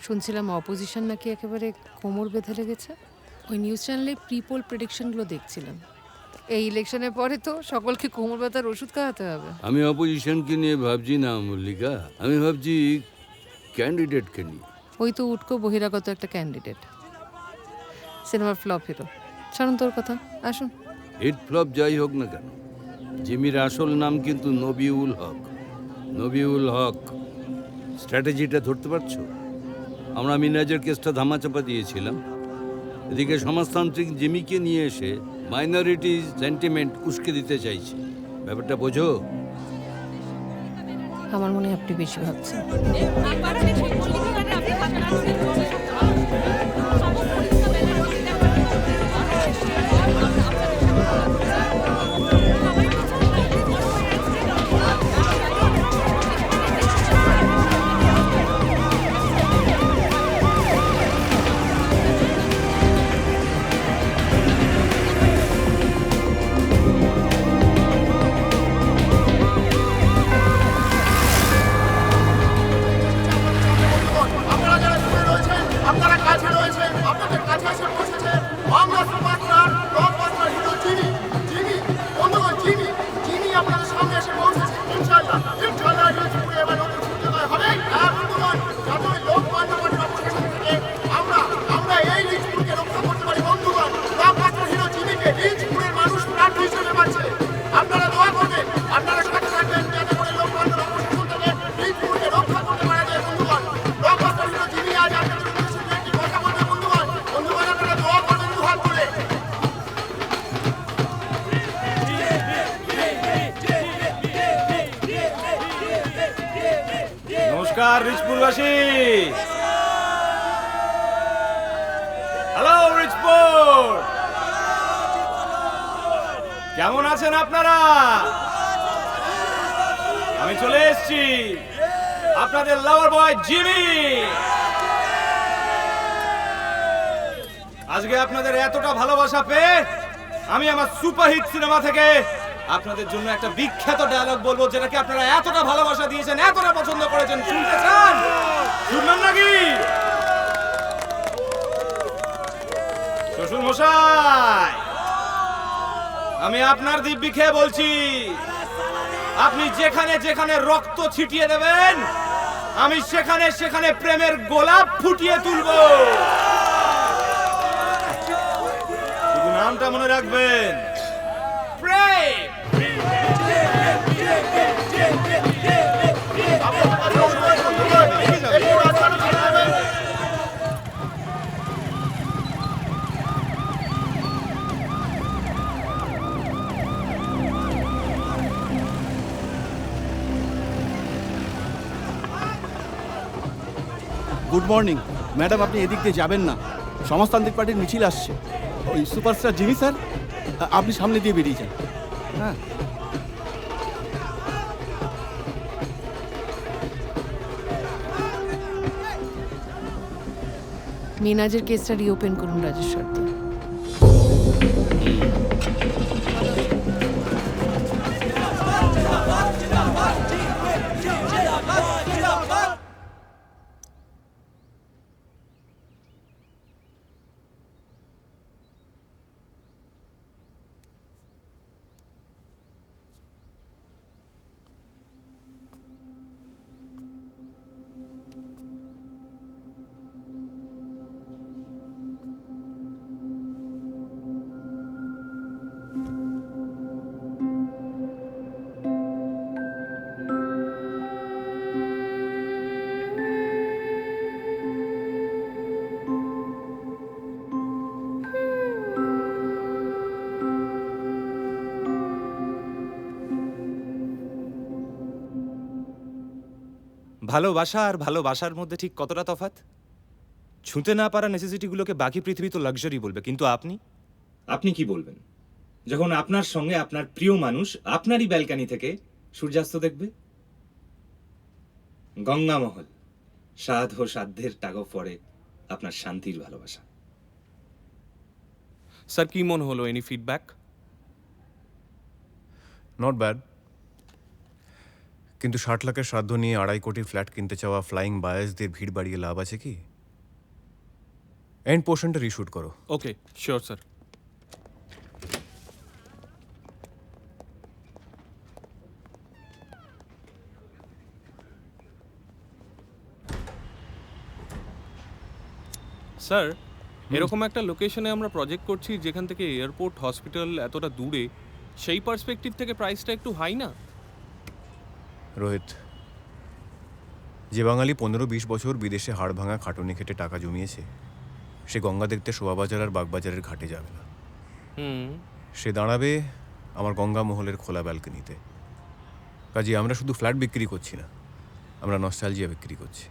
শুনছিলাম অপোজিশন নাকি একেবারে কোমর বেঁধে লেগেছে। ওই নিউজ চ্যানেলে প্রিপোল প্রেডিকশনগুলো দেখছিলাম। এই ইলেকশনের পরে তো সকলকে কোমর ব্যথার ওষুধ খাওয়াতে হবে। আমি অপোজিশনকে নিয়ে ভাবছি না মল্লিকা, আমি ভাবছি ক্যান্ডিডেটকে নিয়ে। ওই তো উটকো বহিরাগত একটা ক্যান্ডিডেট, সিনেমার ফ্লপ হিরো। ছাড়ুন তোর কথা, আসুন। হিট ফ্লপ যাই হোক না কেন, জিমির আসল নাম কিন্তু নবিউল হক। নবিউল হক। স্ট্র্যাটেজিটা ধরতে পারছো? আমরা মিনাজের কেসটা ধামাচাপা দিয়েছিলাম, এদিকে সমাজতান্ত্রিক জিমিকে নিয়ে এসে মাইনরিটি সেন্টিমেন্ট উস্কে দিতে চাইছি। ব্যাপারটা বোঝো? আমার মনে হয় আপনি বেশি ভাবছেন। আপনারা কাছে রয়েছেন, আপনাদের কাছে এসে পৌঁছেছে Bangla superstar blockbuster hero Jimmy. Jimmy বন্ধুগণ, জিমি জিমি আপনাদের সামনে এসে পৌঁছেছে। ইনশাআল্লাহ ইনশাআল্লাহ রিজপুরে এবার নতুন সূর্যোদয় হবে। হ্যাঁ বন্ধুগণ, যাতে লোকমান্য পার্টির অপোজিশন থেকে আমরা এই রিজপুরকে রক্ষা করতে পারি। বন্ধুগণ, ব্লকবাস্টার হিরো জিমিকে রিজপুরের মানুষ প্রার্থী হিসেবে পাচ্ছে। আপনারা দোয়া করবেন, আপনারা সাথে থাকবেন, যাতে করে লোকমান্য অপোজিশন থেকে রিজপুরকে রক্ষা করতে পারা যায়। বন্ধুগণ, ব্লকবাস্টার হিরো জিমি আজ আপনাদের নমস্কার রিচপুরবাসী। হ্যালো রিচপুর, কেমন আছেন আপনারা? আমি চলে এসেছি, আপনাদের লাভার বয় জিমি। আজকে আপনাদের এতটা ভালোবাসা পেয়ে আমি আমার সুপারহিট সিনেমা থেকে আপনাদের জন্য একটা বিখ্যাত ডায়লগ বলবো, যেটাকে আপনারা এতটা ভালোবাসা দিয়েছেন, এতটা পছন্দ করেছেন। শুনতে চান? শুনবেন নাকি? শ্বশুর মশাই, আমি আপনার দিব্যি খেয়ে বলছি, আপনি যেখানে যেখানে রক্ত ছিটিয়ে দেবেন, আমি সেখানে সেখানে প্রেমের গোলাপ ফুটিয়ে তুলব। শুধু নামটা মনে রাখবেন, প্রেম। গুড মর্নিং ম্যাডাম, আপনি এদিক দিয়ে যাবেন না, সমাজতান্ত্রিক পার্টির মিছিল আসছে। ওই সুপারস্টার জিমি স্যার, আপনি সামনে দিয়ে বেরিয়ে যান। হ্যাঁ, মিনাজের কেসটা রিওপেন করুন রাজেশ্বর দা। ভালোবাসা আর ভালোবাসার মধ্যে ঠিক কতটা তফাৎ? ছুঁতে না পারা নেসেসিটিগুলোকে বাকি পৃথিবী তো লাক্সারি বলবে, কিন্তু আপনি কি বলবেন যখন আপনার সঙ্গে আপনার প্রিয় মানুষ আপনারই ব্যালকানি থেকে সূর্যাস্ত দেখবে? গঙ্গামহল, সাধ ও সাধ্যের টাগো পড়ে আপনার শান্তির ভালোবাসা। স্যার, কি মনে হলো? Any feedback? নট ব্যাড, কিন্তু 60 লাখের শ্রাদ্ধ নিয়ে 2.5 কোটির ফ্ল্যাট কিনতে চাওয়া ফ্লাইং বায়াসদের ভিড় বাড়িয়ে লাভ আছে কি? এন্ড পোর্শনটা রিশুট করো। Okay sure sir. স্যার এরকম একটা লোকেশনে আমরা প্রজেক্ট করছি যেখান থেকে এয়ারপোর্ট হসপিটাল এতটা দূরে, সেই পার্সপেক্টিভ থেকে প্রাইসটা একটু হাই না? রোহিত, যে বাঙালি 15-20 বছর বিদেশে হাড় ভাঙা খাটুনি খেটে টাকা জমিয়েছে, সে গঙ্গা দেখতে শোভাবাজার আর বাগবাজারের ঘাটে যাবে না। হুম। সে দাঁড়াবে আমার গঙ্গা মহলের খোলা ব্যালকনিতে। কাজে আমরা শুধু ফ্ল্যাট বিক্রি করছি না, আমরা নস্টালজিয়া বিক্রি করছি।